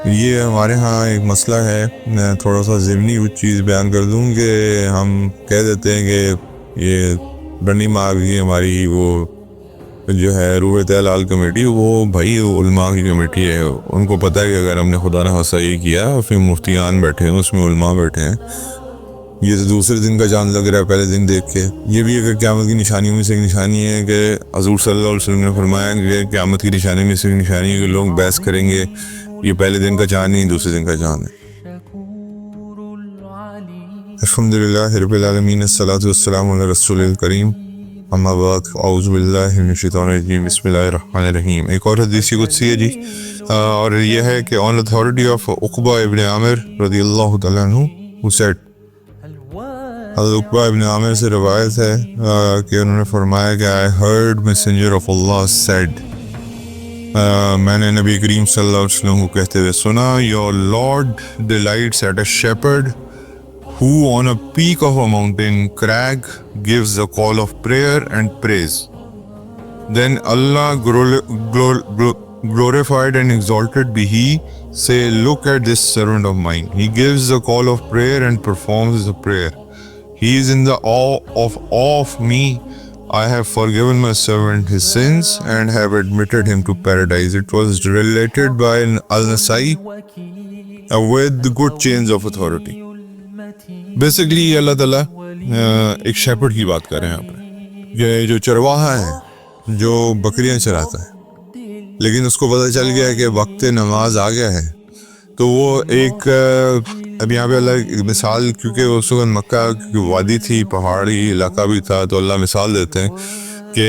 یہ ہمارے ہاں ایک مسئلہ ہے، میں تھوڑا سا ضمنی چیز بیان کر دوں کہ ہم کہہ دیتے ہیں کہ یہ برنی مارک کی ہماری وہ جو ہے روح تعلال کمیٹی، وہ بھائی علماء کی کمیٹی ہے. ان کو پتہ ہے کہ اگر ہم نے خدا نہ خاصہ یہ کیا اور پھر مفتیان بیٹھے ہیں، اس میں علماء بیٹھے ہیں، یہ تو دوسرے دن کا چاند لگ رہا ہے پہلے دن دیکھ کے. یہ بھی اگر قیامت کی نشانیوں میں سے ایک نشانی ہے کہ حضور صلی اللہ علیہ وسلم نے فرمایا کہ قیامت کی نشانی میں سے ایک نشانی ہے کہ لوگ بحث کریں گے یہ پہلے دن کا چاند نہیں دوسرے دن کا چاند ہے. الحمدللہ رب العالمین، الصلاۃ والسلام علی رسول الکریم، اما بعد، اعوذ باللہ من الشیطان الرجیم، بسم اللہ الرحمن الرحیم. ایک اور حدیث قدسی ہے جی، اور یہ ہے کہ on authority of عقبہ ابن عامر رضی اللہ تعالیٰ عنہ who said، حضرت عقبہ ابن عامر سے روایت ہے کہ انہوں نے فرمایا کہ I heard messenger of Allah said، میں نے نبی کریم صلی اللہ علیہ وسلم کو کہتے ہوئے سنا، Your Lord delights at a shepherd who on a peak of a mountain crag gives a call of prayer and praise. Then Allah glorified and exalted be He, say, look at this servant of mine. He gives the call of prayer and performs the prayer. He is in the awe of me. I have forgiven my servant his sins and have admitted him to paradise. It was related by Al-Nasai with the good chains of authority. Basically اللہ تعالیٰ ایک Shepard کی بات کر رہے ہیں یہاں پہ، یہ جو چرواہا ہے جو بکریاں چراتا ہے، لیکن اس کو پتہ چل گیا ہے کہ وقت نماز آ گیا ہے، تو وہ ایک اب یہاں پہ اللہ ایک مثال، کیونکہ اس وقت مکہ کی وادی تھی، پہاڑی علاقہ بھی تھا، تو اللہ مثال دیتے ہیں کہ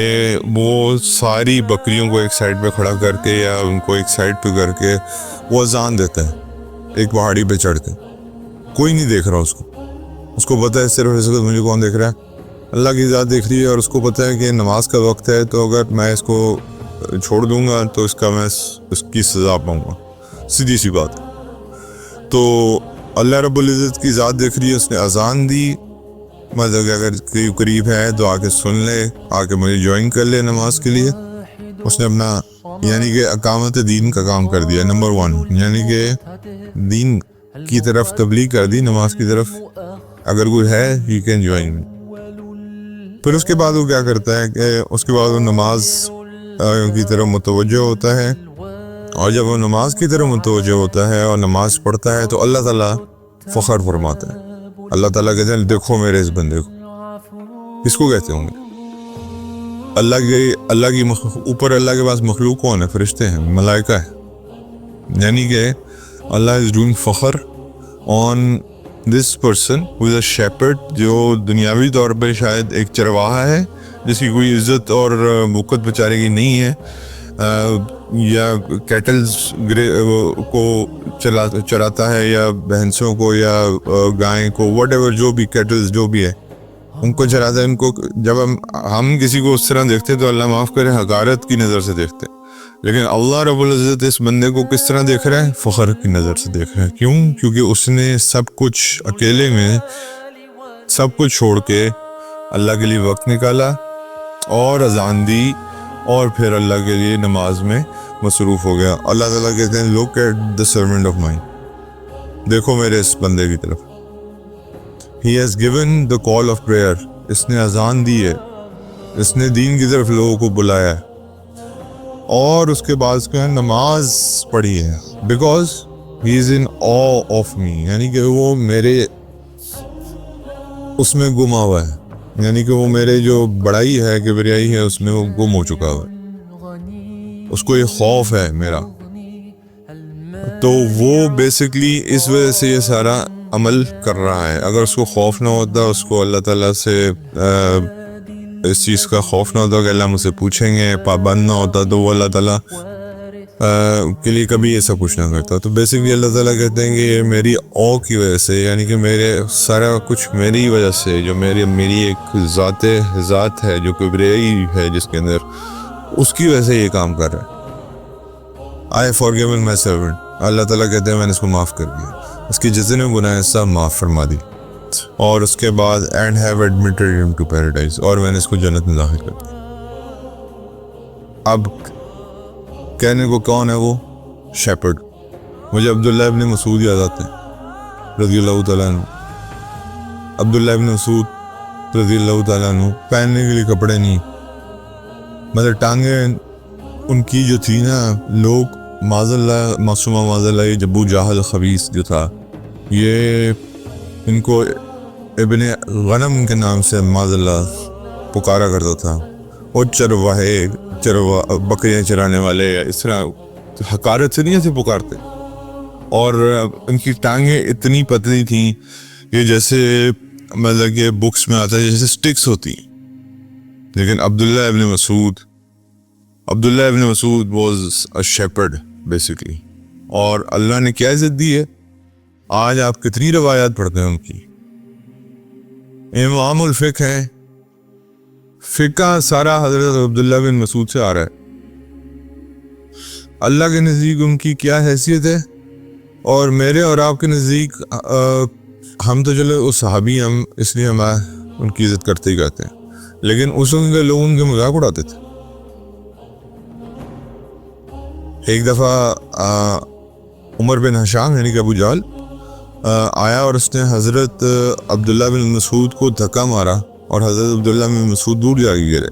وہ ساری بکریوں کو ایک سائڈ پہ کھڑا کر کے یا ان کو ایک سائڈ پہ کر کے وہ اذان دیتا ہے ایک پہاڑی پہ چڑھ کے. کوئی نہیں دیکھ رہا اس کو پتہ ہے صرف اس وقت مجھے کون دیکھ رہا ہے، اللہ کی ذات دیکھ رہی ہے، اور اس کو پتہ ہے کہ نماز کا وقت ہے، تو اگر میں اس کو چھوڑ دوں گا تو اس کا میں اس کی سزا پاؤں گا. سیدھی سی بات. تو اللہ رب العزت کی ذات دیکھ رہی ہے، اس نے اذان دی، مطلب کہ اگر قریب ہے تو آ کے سن لے، آ کے مجھے جوائن کر لے نماز کے لیے. اس نے اپنا یعنی کہ اقامت دین کا کام کر دیا، نمبر 1، یعنی کہ دین کی طرف تبلیغ کر دی، نماز کی طرف. اگر کوئی ہے ہی کین جوائن. پھر اس کے بعد وہ کیا کرتا ہے کہ اس کے بعد وہ نماز کی طرف متوجہ ہوتا ہے، اور جب وہ نماز کی طرف متوجہ ہوتا ہے اور نماز پڑھتا ہے تو اللہ تعالیٰ فخر فرماتا ہے. اللہ تعالیٰ کہتے ہیں دیکھو میرے اس بندے کو. کس کو کہتے ہوں گے؟ اللہ کی اوپر اللہ کے پاس مخلوق کون ہے؟ فرشتے ہیں، ملائکہ ہے. یعنی کہ اللہ از ڈوئنگ فخر آن this person who is a shepherd, جو دنیاوی طور پہ شاید ایک چرواہا ہے جس کی کوئی عزت اور وقت بیچارے کی نہیں ہے، یا کیٹلز کو چراتا ہے، یا بھینسوں کو، یا گائیں کو، واٹ ایور، جو بھی کیٹلز جو بھی ہے ان کو چراتا ہے. ان کو جب ہم کسی کو اس طرح دیکھتے تو اللہ معاف کرے حقارت کی نظر سے دیکھتے، لیکن اللہ رب العزت اس بندے کو کس طرح دیکھ رہا ہے؟ فخر کی نظر سے دیکھ رہا ہے. کیوں؟ کیونکہ اس نے سب کچھ اکیلے میں سب کچھ چھوڑ کے اللہ کے لیے وقت نکالا اور اذان دی، اور پھر اللہ کے لیے نماز میں مصروف ہو گیا. اللہ تعالیٰ کہتے ہیں look at the servant of mine، دیکھو میرے اس بندے کی طرف. he has given the call of prayer، اس نے اذان دی ہے، اس نے دین کی طرف لوگوں کو بلایا ہے، اور اس کے بعد اس کو نماز پڑھی ہے. Because he is in awe of me، یعنی کہ وہ میرے اس میں گما ہوا ہے، یعنی کہ وہ میرے جو بڑائی ہے، کبریائی ہے، اس میں وہ گم ہو چکا ہوا ہے، اس کو یہ خوف ہے میرا. تو وہ بیسکلی اس وجہ سے یہ سارا عمل کر رہا ہے. اگر اس کو خوف نہ ہوتا، اس کو اللہ تعالیٰ سے اس چیز کا خوف نہ ہوتا کہ اللہ مجھ سے پوچھیں گے، پابند نہ ہوتا، تو وہ اللہ تعالیٰ کے لیے کبھی ایسا کچھ نہ کرتا. تو بیسکلی اللہ تعالیٰ کہتے ہیں کہ یہ میری او کی وجہ سے، یعنی کہ میرے سارا کچھ میری وجہ سے، جو میری ایک ذات ہے جو کبریائی ہے جس کے اندر، اس کی وجہ سے یہ کام کر رہا ہے. I have forgiven my servant، اللہ تعالیٰ کہتے ہیں میں نے اس کو معاف کر دیا، اس کی جتنے گناہ سب معاف فرما دی. اور اس کے بعد and have admitted him to paradise، اور میں نے اس کو جنت میں داخل کر دیا. اب کہنے کو کون ہے وہ؟ شیپرڈ. مجھے عبداللہ ابن مسعود یاد آتے ہیں رضی اللہ تعالیٰ عنہ. عبداللہ ابن مسعود رضی اللہ تعالیٰ عنہ پہننے کے لیے کپڑے نہیں, مطلب ٹانگیں ان کی جو تھی نا, لوگ معاذ اللہ معصومہ معاذ اللہ یہ ابو جہل خبیث جو تھا یہ ان کو ابن غنم کے نام سے معاذ اللہ پکارا کرتا تھا, اور چرواہے بکریاں چرانے والے اس طرح حقارت سے نہیں ایسے پکارتے. اور ان کی ٹانگیں اتنی پتلی تھیں کہ جیسے مطلب کہ بکس میں آتا ہے جیسے سٹکس ہوتی. لیکن عبداللہ ابن مسعود واز اے شیپرڈ بیسیکلی. اور اللہ نے کیا عزت دی ہے, آج آپ کتنی روایات پڑھتے ہیں ان کی. امام الفقہ ہیں, فقہ سارا حضرت عبداللہ بن مسعود سے آ رہا ہے. اللہ کے نزدیک ان کی کیا حیثیت ہے, اور میرے اور آپ کے نزدیک ہم تو چلو وہ صحابی ہم اس لیے ہم ان کی عزت کرتے ہی کرتے ہیں, لیکن اس وقت کے لوگ ان کے مذاق اڑاتے تھے. ایک دفعہ عمر بن ہشام یعنی کہ ابو جہل آیا اور اس نے حضرت عبداللہ بن مسعود کو دھکا مارا اور حضرت عبداللہ بن مسعود دور جا کے گرے.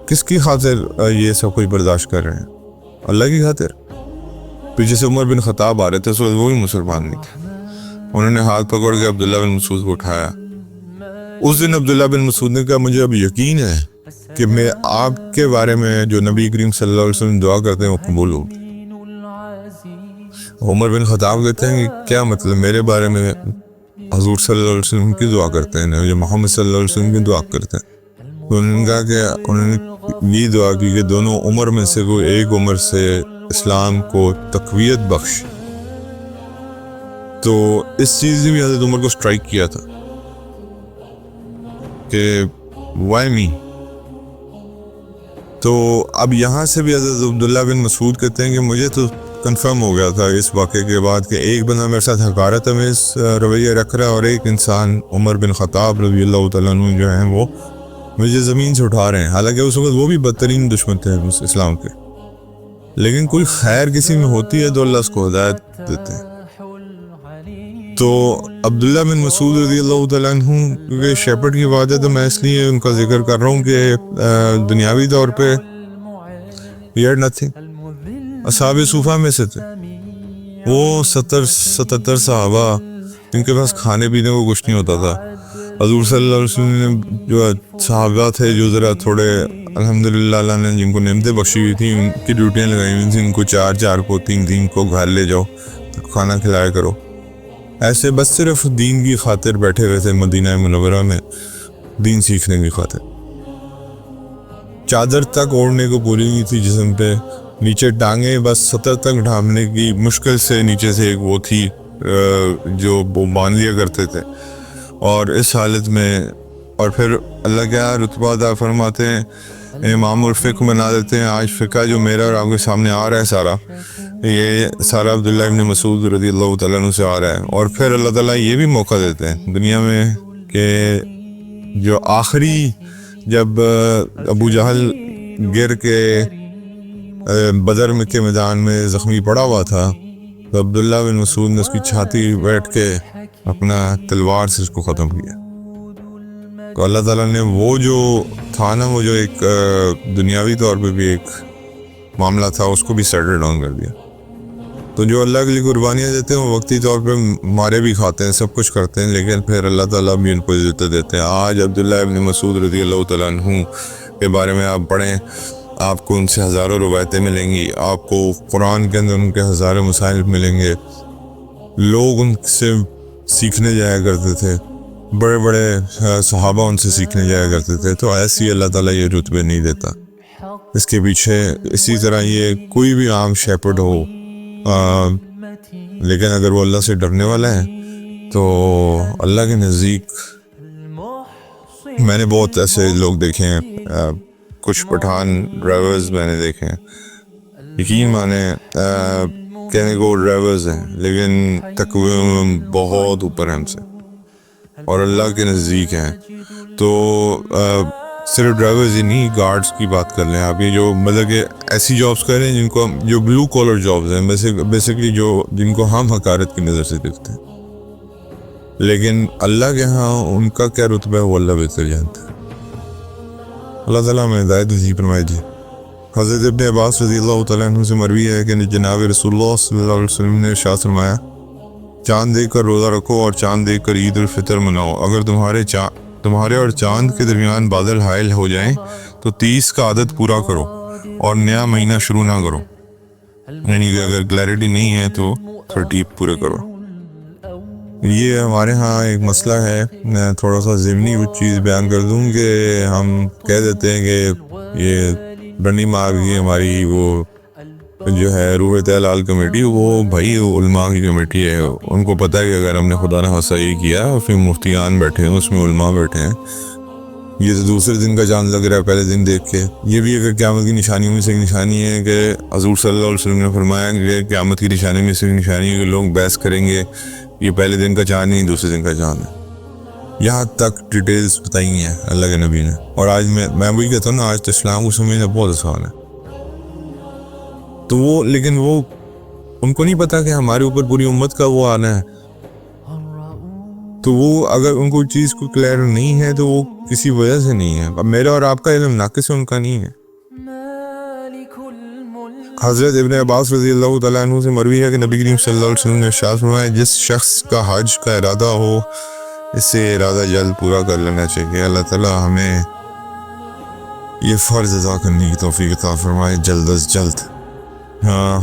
کس کی خاطر یہ سب کچھ برداشت کر رہے ہیں؟ اللہ کی خاطر. پیچھے سے عمر بن خطاب آ رہے تھے, وہ بھی مسلمان نہیں تھے. انہوں نے ہاتھ پکڑ کے عبداللہ بن مسعود کو اٹھایا. اس دن عبداللہ بن مسعود نے کہا مجھے اب یقین ہے کہ میں آپ کے بارے میں جو نبی کریم صلی اللہ علیہ وسلم دعا کرتے ہیں وہ قبول ہوگی. عمر بن خطاب کہتے ہیں کہ کیا مطلب, میرے بارے میں حضور صلی اللہ علیہ وسلم کی دعا کرتے ہیں, جو محمد صلی اللہ علیہ وسلم کی دعا کرتے ہیں. تو انہوں نے کہا کہ انہوں نے یہ دعا کی کہ دونوں عمر میں سے کوئی ایک عمر سے اسلام کو تقویت بخش. تو اس چیز نے بھی حضرت عمر کو سٹرائک کیا تھا کہ وائی می. تو اب یہاں سے بھی حضرت عبداللہ بن مسعود کہتے ہیں کہ مجھے تو کنفرم ہو گیا تھا اس واقعے کے بعد کہ ایک بندہ میرے ساتھ حقارت امیز رویہ رکھ رہا ہے, اور ایک انسان عمر بن خطاب رضی اللہ تعالیٰ عنہ جو ہیں وہ مجھے زمین سے اٹھا رہے ہیں. حالانکہ اس وقت وہ بھی بدترین دشمن تھے اسلام کے, لیکن کوئی خیر کسی میں ہوتی ہے تو اللہ اس کو ہدایت دیتے ہیں. تو عبداللہ بن مسعود رضی اللہ تعالیٰ عنہ کیونکہ شیپرڈ کی بات ہے تو میں اس لیے ان کا ذکر کر رہا ہوں کہ دنیاوی طور پہ ویئر نتھنگ. اصحاب صوفہ میں سے تھے وہ 70-77 صحابہ جن کے پاس کھانے پینے کو کچھ نہیں ہوتا تھا. حضور صلی اللہ علیہ وسلم نے جو صحابہ تھے جو ذرا تھوڑے الحمدللہ اللہ نے جن کو نعمتیں بخشی ہوئی تھیں ان کی ڈیوٹیاں لگائی ہوئی تھیں, ان کو 4 کو 3 کو گھر لے جاؤ کھانا کھلایا کرو. ایسے بس صرف دین کی خاطر بیٹھے ہوئے تھے مدینہ منورہ میں, دین سیکھنے کی خاطر. چادر تک اوڑھنے کو پوری نہیں تھی جسم پہ, نیچے ٹانگیں بس 70 تک ڈھانپنے کی مشکل سے نیچے سے ایک وہ تھی جو وہ باندھ لیا کرتے تھے. اور اس حالت میں اور پھر اللہ کیا رتبہ عطا فرماتے ہیں, امام الفقہ بنا دیتے ہیں. آج فقہ جو میرا اور آپ کے سامنے آ رہا ہے سارا, یہ سارا عبداللہ ابن مسعود رضی اللہ تعالیٰ عنہ سے آ رہا ہے. اور پھر اللہ تعالیٰ یہ بھی موقع دیتے ہیں دنیا میں کہ جو آخری جب ابو جہل گر کے بدر کے میدان میں زخمی پڑا ہوا تھا تو عبداللہ بن مسعود نے اس کی چھاتی بیٹھ کے اپنا تلوار سے اس کو ختم کیا. تو اللہ تعالیٰ نے وہ جو تھا نا, وہ جو ایک دنیاوی طور پہ بھی ایک معاملہ تھا اس کو بھی سیٹل ڈاؤن کر دیا. تو جو اللہ کے لیے قربانیاں دیتے ہیں وہ وقتی طور پہ مارے بھی کھاتے ہیں, سب کچھ کرتے ہیں, لیکن پھر اللہ تعالیٰ بھی ان کو عزت دیتے ہیں. آج عبداللہ ابن مسعود رضی اللہ تعالیٰ عنہ کے بارے میں آپ پڑھیں, آپ کو ان سے ہزاروں روایتیں ملیں گی, آپ کو قرآن کے اندر ان کے ہزاروں مسائل ملیں گے. لوگ ان سے سیکھنے جایا کرتے تھے, بڑے بڑے صحابہ ان سے سیکھنے جایا کرتے تھے. تو ایسی اللہ تعالیٰ یہ رتبے نہیں دیتا. اس کے پیچھے اسی طرح یہ کوئی بھی عام شیپرڈ ہو, لیکن اگر وہ اللہ سے ڈرنے والا ہے تو اللہ کے نزدیک میں نے بہت ایسے لوگ دیکھے ہیں, کچھ پٹھان ڈرائیورز میں نے دیکھے ہیں, یقین مانے کہنے کو ڈرائیورز ہیں لیکن تقوی میں بہت اوپر ہیں ہم سے اور اللہ کے نزدیک ہیں. تو صرف ڈرائیورز ہی نہیں، گارڈز کی بات کر لیں آپ، یہ جو مطلب کہ ایسی جابس کریں جن کو جو بلو کالر جابز ہیں، بیسکلی جو جن کو ہم حقارت کی نظر سے دیکھتے ہیں، لیکن اللہ کے ہاں ان کا کیا رتبہ ہے وہ اللہ بہتر جانتا ہے۔ اللہ تعالیٰ ہمیں ہدایت نصیب فرمائے جی۔ حضرت ابن عباس رضی اللہ تعالیٰ عنہ سے مروی ہے کہ جناب رسول اللہ صلی اللہ علیہ وسلم نے ارشاد فرمایا، چاند دیکھ کر روزہ رکھو اور چاند دیکھ کر عید الفطر مناؤ۔ اگر تمہارے اور چاند کے درمیان بادل حائل ہو جائیں تو 30 کا عدد پورا کرو اور نیا مہینہ شروع نہ کرو، یعنی کہ اگر کلیئرٹی نہیں ہے تو 30 پورے کرو۔ یہ ہمارے ہاں ایک مسئلہ ہے، میں تھوڑا سا ضمنی کچھ چیز بیان کر دوں کہ ہم کہہ دیتے ہیں کہ یہ رننگ مار گئی ہماری وہ جو ہے روح تہلال کمیٹی، وہ بھائی علماء کی کمیٹی ہے، ان کو پتہ ہے کہ اگر ہم نے خدا نہ خواستہ یہ کیا اور پھر مفتیان بیٹھے ہیں، اس میں علماء بیٹھے ہیں، یہ تو دوسرے دن کا چاند لگ رہا ہے پہلے دن دیکھ کے۔ یہ بھی اگر قیامت کی نشانیوں میں سے ایک نشانی ہے کہ حضور صلی اللہ علیہ وسلم نے فرمایا کہ قیامت کی نشانی میں سے ایک نشانی ہے کہ لوگ بحث کریں گے یہ پہلے دن کا چاند نہیں دوسرے دن کا چاند ہے۔ یہاں تک ڈیٹیلز بتائی ہیں اللہ کے نبی نے، اور آج میں وہی کہتا ہوں نا، آج تو اسلام کو سمجھنا بہت آسان ہے۔ تو وہ لیکن وہ ان کو نہیں پتا کہ ہمارے اوپر پوری امت کا وہ آنا ہے، تو وہ اگر ان کو چیز کو کلیئر نہیں ہے تو وہ کسی وجہ سے نہیں ہے۔ اب میرا اور آپ کا علم ناقص ہے، ان کا نہیں ہے۔ حضرت ابن عباس رضی اللہ تعالیٰ عنہ سے مروی ہے کہ نبی کریم صلی اللہ علیہ وسلم نے ارشاد فرمایا، جس شخص کا حج کا ارادہ ہو اس سے ارادہ جلد پورا کر لینا چاہیے۔ اللہ تعالیٰ ہمیں یہ فرض ادا کرنے کی توفیق عطا فرمائے جلد از جلد۔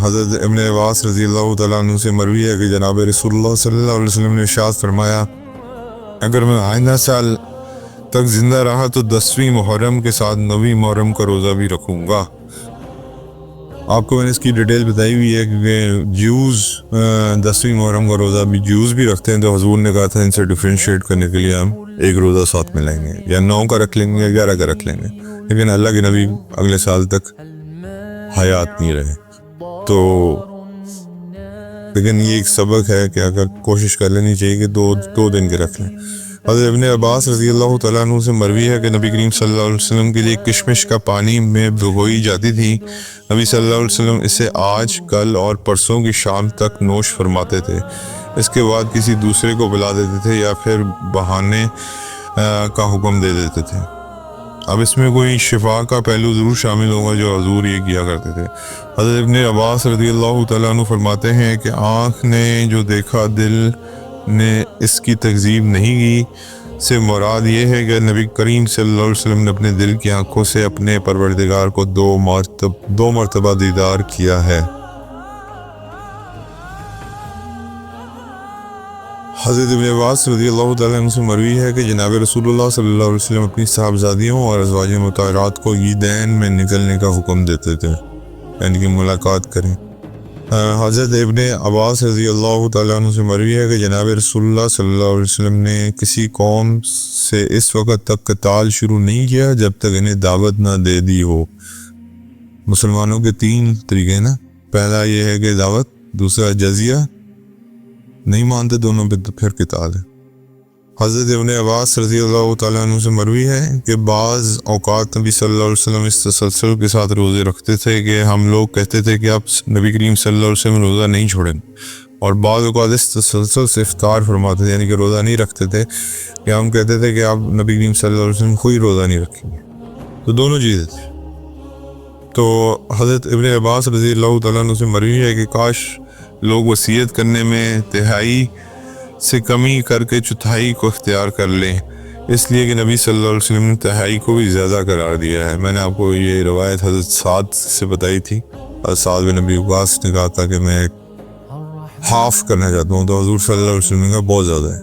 حضرت ابن عباس رضی اللہ تعالیٰ عنہ سے مروی ہے کہ جناب رسول اللہ صلی اللہ علیہ وسلم نے ارشاد فرمایا، اگر میں آئندہ سال تک زندہ رہا تو 10ویں محرم کے ساتھ 9ویں محرم کا روزہ بھی رکھوں گا۔ آپ کو میں نے اس کی ڈیٹیل بتائی ہوئی ہے کہ جیوز 10ویں محرم کا روزہ بھی جیوز بھی رکھتے ہیں، تو حضور نے کہا تھا ان سے ڈیفرینشیٹ کرنے کے لیے ہم ایک روزہ ساتھ میں لیں گے، یا 9 کا رکھ لیں گے یا 11 کا رکھ لیں گے، لیکن اللہ کے نبی اگلے سال تک حیات نہیں رہے، تو لیکن یہ ایک سبق ہے کہ اگر کوشش کر لینی چاہیے کہ دو دن کے رکھ لیں۔ حضرت ابن عباس رضی اللہ تعالیٰ عنہ سے مروی ہے کہ نبی کریم صلی اللہ علیہ وسلم کے لیے کشمش کا پانی میں بھگوئی جاتی تھی، نبی صلی اللہ علیہ وسلم اسے آج کل اور پرسوں کی شام تک نوش فرماتے تھے، اس کے بعد کسی دوسرے کو بلا دیتے تھے یا پھر بہانے کا حکم دے دیتے تھے۔ اب اس میں کوئی شفا کا پہلو ضرور شامل ہوگا جو حضور یہ کیا کرتے تھے۔ حضرت ابن عباس رضی اللہ تعالیٰ عنہ فرماتے ہیں کہ آنکھ نے جو دیکھا دل نے اس کی تکذیب نہیں کی سے مراد یہ ہے کہ نبی کریم صلی اللہ علیہ وسلم نے اپنے دل کی آنکھوں سے اپنے پروردگار کو دو مرتبہ دیدار کیا ہے۔ حضرت ابن عباس رضی اللہ تعالیٰ عنہ سے مروی ہے کہ جناب رسول اللہ صلی اللہ علیہ وسلم اپنی صاحبزادیوں اور ازواج مطہرات کو عیدین میں نکلنے کا حکم دیتے تھے، یعنی کہ ملاقات کریں۔ حضرت ابن عباس رضی اللہ تعالیٰ عنہ سے مروی ہے کہ جناب رسول اللہ صلی اللہ علیہ وسلم نے کسی قوم سے اس وقت تک قتال شروع نہیں کیا جب تک انہیں دعوت نہ دے دی ہو۔ مسلمانوں کے 3 طریقے نا، پہلا یہ ہے کہ دعوت، دوسرا جزیہ، نہیں مانتے دونوں پہ تو پھر قتال ہے۔ حضرت ابن عباس رضی اللہ تعالیٰ عنہ سے مروی ہے کہ بعض اوقات نبی صلی اللہ علیہ وسلم اس تسلسل کے ساتھ روزے رکھتے تھے کہ ہم لوگ کہتے تھے کہ آپ نبی کریم صلی اللہ علیہ وسلم روزہ نہیں چھوڑیں، اور بعض اوقات اس تسلسل سے افطار فرماتے تھے، یعنی کہ روزہ نہیں رکھتے تھے، کہ ہم کہتے تھے کہ آپ نبی کریم صلی اللہ علیہ وسلم کوئی روزہ نہیں رکھیں گے، تو دونوں چیزیں تھیں۔ تو حضرت ابن عباس رضی اللہ تعالیٰ عنہ سے مروی ہے کہ کاش لوگ وصیت کرنے میں تہائی سے کمی کر کے چوتھائی کو اختیار کر لیں، اس لیے کہ نبی صلی اللہ علیہ وسلم نے تہائی کو بھی زیادہ قرار دیا ہے۔ میں نے آپ کو یہ روایت حضرت سعد سے بتائی تھی، حضرت سعد بن ابی وقاص نے کہا تھا کہ میں ہاف کرنا چاہتا ہوں، تو حضور صلی اللہ علیہ وسلم نے کہا بہت زیادہ ہے،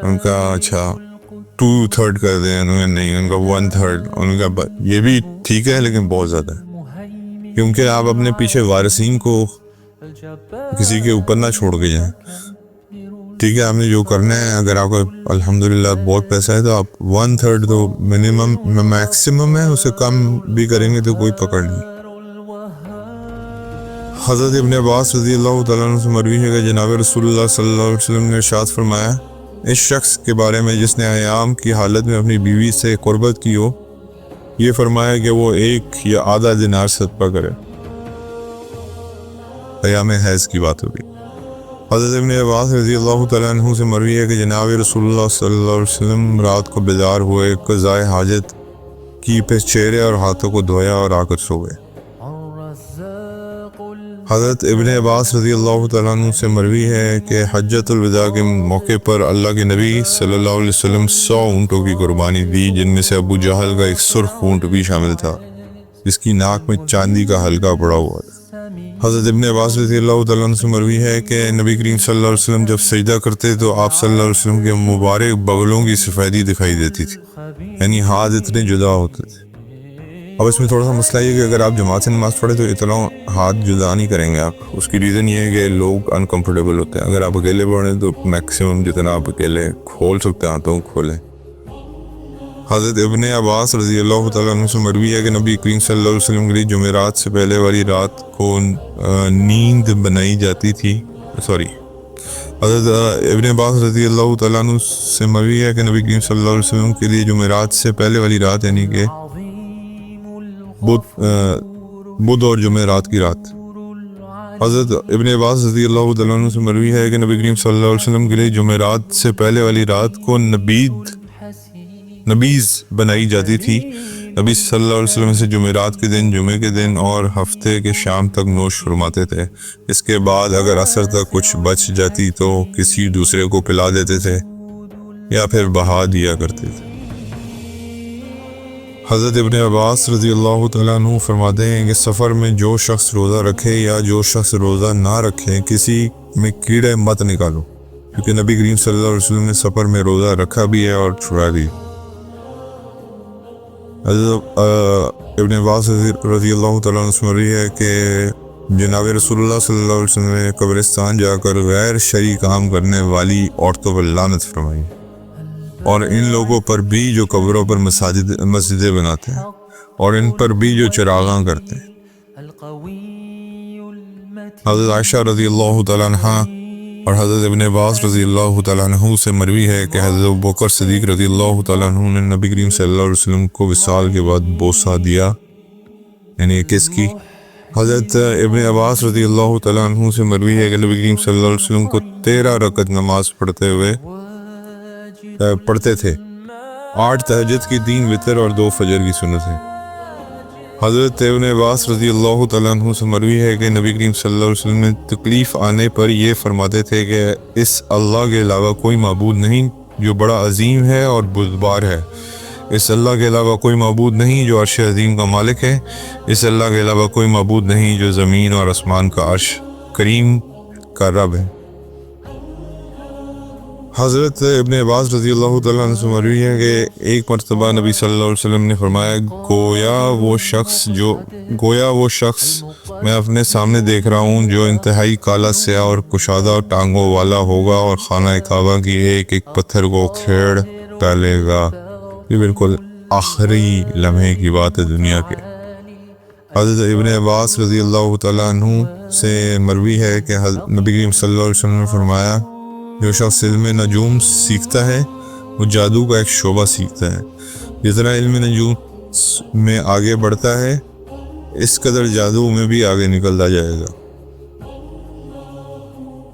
ان کا اچھا 2/3 کر دیں، انہوں نے نہیں، ان کا 1/3، ان کا یہ بھی ٹھیک ہے لیکن بہت زیادہ ہے، کیونکہ آپ اپنے پیچھے وارثین کو کسی کے اوپر نہ چھوڑ کے جائیں۔ ٹھیک ہے، آپ نے جو کرنا ہے، اگر آپ کو الحمدللہ بہت پیسہ ہے تو آپ 1/3 تو منیمم میکسیمم ہے، اسے کم بھی کریں گے تو کوئی پکڑ نہیں۔ حضرت ابن عباس رضی اللہ تعالیٰ عنہ سے مروی ہے کہ جناب رسول اللہ صلی اللہ علیہ وسلم نے ارشاد فرمایا، اس شخص کے بارے میں جس نے ایام کی حالت میں اپنی بیوی سے قربت کی ہو یہ فرمایا کہ وہ 1 یا آدھا دینار صدقہ کرے۔ ایام حیض کی بات ہوگی۔ حضرت ابن عباس رضی اللہ تعالیٰ عنہ سے مروی ہے کہ جناب رسول اللہ صلی اللہ علیہ وسلم رات کو بیدار ہوئے، قضائے حاجت کی، پھر چہرے اور ہاتھوں کو دھویا اور آ کر سو گئے۔ حضرت ابن عباس رضی اللہ تعالیٰ عنہ سے مروی ہے کہ حجۃ الوداع کے موقع پر اللہ کے نبی صلی اللہ علیہ وسلم 100 اونٹوں کی قربانی دی، جن میں سے ابو جہل کا ایک سرخ اونٹ بھی شامل تھا جس کی ناک میں چاندی کا حلقہ پڑا ہوا تھا۔ حضرت ابن عباس رضی اللہ تعالیٰ عنہ سے مروی ہے کہ نبی کریم صلی اللہ علیہ وسلم جب سجدہ کرتے تو آپ صلی اللہ علیہ وسلم کے مبارک بغلوں کی سفیدی دکھائی دیتی تھی، یعنی ہاتھ اتنے جدا ہوتے تھے۔ اب اس میں تھوڑا سا مسئلہ یہ کہ اگر آپ جماعت سے نماز پڑھے تو اتنا ہاتھ جدا نہیں کریں گے آپ، اس کی ریزن یہ ہے کہ لوگ انکمفرٹیبل ہوتے ہیں۔ اگر آپ اکیلے پڑھیں تو میکسیمم جتنا آپ اکیلے کھول سکتے ہیں ہاتھوں کھولیں۔ حضرت ابن عباس رضی اللہ تعالیٰ عنہ سے مروی ہے کہ نبی کریم صلی اللہ علیہ وسلم کے لیے جمعرات سے پہلے والی رات کو نیند بنائی جاتی تھی۔ حضرت ابن عباس رضی اللہ تعالیٰ عنہ سے مروی ہے کہ نبی کریم صلی اللہ علیہ وسلم کے لیے جمعرات سے پہلے والی رات، یعنی کہ بدھ اور جمعرات کی رات۔ حضرت ابن عباس رضی اللہ تعالیٰ عنہ سے مروی ہے کہ نبی کریم صلی اللہ علیہ وسلم کے لیے جمعرات سے پہلے والی رات کو نبیذ بنائی جاتی تھی۔ نبی صلی اللہ علیہ وسلم سے جمعرات کے دن، جمعے کے دن اور ہفتے کے شام تک نوش فرماتے تھے۔ اس کے بعد اگر عصر تک کچھ بچ جاتی تو کسی دوسرے کو پلا دیتے تھے یا پھر بہا دیا کرتے تھے۔ حضرت ابن عباس رضی اللہ تعالیٰ عنہ فرماتے ہیں کہ سفر میں جو شخص روزہ رکھے یا جو شخص روزہ نہ رکھے، کسی میں کیڑے مت نکالو، کیونکہ نبی کریم صلی اللہ علیہ وسلم نے سفر میں روزہ رکھا بھی ہے اور چھڑا بھی۔ حضرت ابن عباس رضی اللہ تعالیٰ عنہ سے مروی ہے کہ جناب رسول اللہ صلی اللہ علیہ وسلم نے قبرستان جا کر غیر شرعی کام کرنے والی عورتوں پر لعنت فرمائی، اور ان لوگوں پر بھی جو قبروں پر مسجدیں بناتے ہیں، اور ان پر بھی جو چراغاں کرتے ہیں۔ حضرت عائشہ رضی اللہ تعالیٰ عنہ اور حضرت ابن عباس رضی اللہ تعالیٰ عنہ سے مروی ہے کہ حضرت ابوبکر صدیق رضی اللہ تعالیٰ عنہ نے نبی کریم صلی اللہ علیہ وسلم کو وصال کے بعد بوسہ دیا، یعنی کس کی۔ حضرت ابن عباس رضی اللہ تعالیٰ عنہ سے مروی ہے کہ نبی کریم صلی اللہ علیہ وسلم کو 13 رکعت نماز پڑھتے تھے، 8 تہجد کی، 3 وتر اور 2 فجر کی سنت ہے۔ حضرت ابن عباس رضی اللہ تعالیٰ عنہ سے مروی ہے کہ نبی کریم صلی اللہ علیہ وسلم نے تکلیف آنے پر یہ فرماتے تھے کہ اس اللہ کے علاوہ کوئی معبود نہیں جو بڑا عظیم ہے اور بردبار ہے، اس اللہ کے علاوہ کوئی معبود نہیں جو عرش عظیم کا مالک ہے، اس اللہ کے علاوہ کوئی معبود نہیں جو زمین اور آسمان کا عرش کریم کا رب ہے۔ حضرت ابن عباس رضی اللہ تعالیٰ عنہ سے مروی ہے کہ ایک مرتبہ نبی صلی اللہ علیہ وسلم نے فرمایا، گویا وہ شخص میں اپنے سامنے دیکھ رہا ہوں جو انتہائی کالا سیاہ اور کشادہ ٹانگوں والا ہوگا اور خانہ کعبہ کی ایک ایک پتھر کو کھیڑ ڈالے گا۔ یہ بالکل آخری لمحے کی بات ہے دنیا کے۔ حضرت ابن عباس رضی اللہ تعالیٰ عنہ سے مروی ہے کہ نبی کریم صلی اللہ علیہ وسلم نے فرمایا، جو شخص علم نجوم سیکھتا ہے وہ جادو کا ایک شعبہ سیکھتا ہے، جتنا علم نجوم میں آگے بڑھتا ہے اس قدر جادو میں بھی آگے نکلتا جائے گا۔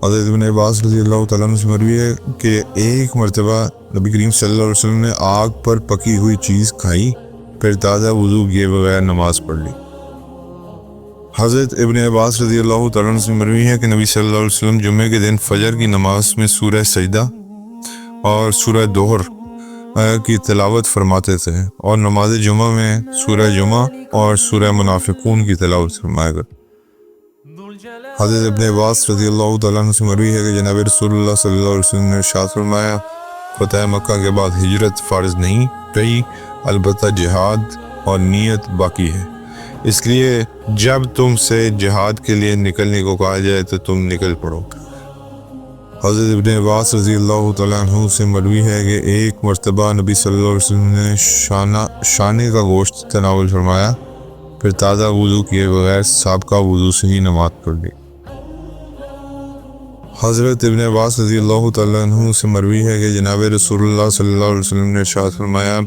حضرت ابن عباس رضی اللہ تعالیٰ عنہ سے مروی ہے کہ ایک مرتبہ نبی کریم صلی اللہ علیہ وسلم نے آگ پر پکی ہوئی چیز کھائی، پھر تازہ وضو کیے بغیر نماز پڑھ لی۔ حضرت ابن عباس رضی اللہ تعالیٰ عنہ سے مروی ہے کہ نبی صلی اللہ علیہ وسلم جمعے کے دن فجر کی نماز میں سورہ سجدہ اور سورہ دوہر کی تلاوت فرماتے تھے، اور نماز جمعہ میں سورہ جمعہ اور سورہ منافقون کی تلاوت فرمایا کرتے۔ حضرت ابن عباس رضی اللہ تعالیٰ عنہ سے مروی ہے کہ جناب رسول اللہ صلی اللہ علیہ وسلم نے ارشاد فرمایا، فتح مکہ کے بعد ہجرت فرض نہیں رہی، البتہ جہاد اور نیت باقی ہے، اس لیے جب تم سے جہاد کے لیے نکلنے کو کہا جائے تو تم نکل پڑو۔ حضرت ابن عباس رضی اللہ تعالیٰ عنہ سے مروی ہے کہ ایک مرتبہ نبی صلی اللہ علیہ وسلم نے شانے کا گوشت تناول فرمایا، پھر تازہ وضو کیے بغیر سابقہ وضو سے ہی نماز پڑھ لی۔ حضرت ابن عباس رضی اللہ تعالیٰ عنہ سے مروی ہے کہ جناب رسول اللہ صلی اللہ علیہ وسلم نے ارشاد فرمایا،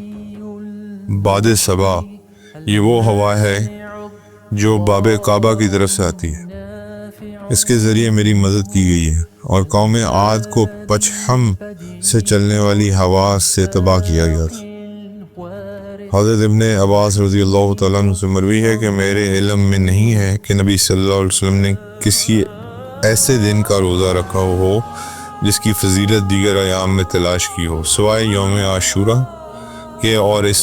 بعد صبا یہ وہ ہوا ہے جو باب کعبہ کی طرف سے آتی ہے، اس کے ذریعے میری مدد کی گئی ہے، اور قوم عاد کو پچھم سے چلنے والی ہوا سے تباہ کیا گیا تھا۔ حضرت ابن عباس رضی اللہ تعالیٰ عنہ سے مروی ہے کہ میرے علم میں نہیں ہے کہ نبی صلی اللہ علیہ وسلم نے کسی ایسے دن کا روزہ رکھا ہو جس کی فضیلت دیگر ایام میں تلاش کی ہو سوائے یوم عاشوراء کے اور اس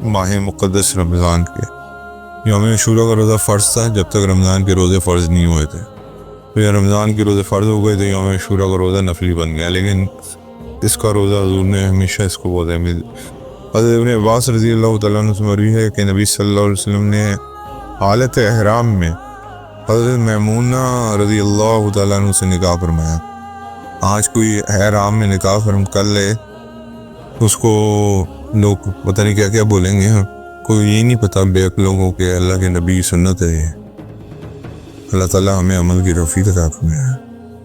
ماہ مقدس رمضان کے۔ یوم عاشوراء کا روزہ فرض تھا جب تک رمضان کے روزے فرض نہیں ہوئے تھے، پھر رمضان کے روزے فرض ہو گئے تو یوم عاشوراء کا روزہ نفلی بن گیا، لیکن اس کا روزہ حضور نے ہمیشہ اس کو بہت اہمیت۔ حضرت ابن عباس رضی اللہ تعالیٰ عنہ سے مروی ہے کہ نبی صلی اللہ علیہ وسلم نے حالت احرام میں حضرت میمونہ رضی اللہ تعالیٰ عنہ سے نکاح فرمایا۔ آج کوئی احرام میں نکاح فرم کر لے اس کو لوگ پتہ نہیں کیا کیا بولیں گے، کوئی یہ نہیں پتہ بے عقل لوگوں کے اللہ کے نبی کی سنت ہے یہ۔ اللہ تعالیٰ ہمیں عمل کی توفیق عطا فرمائے۔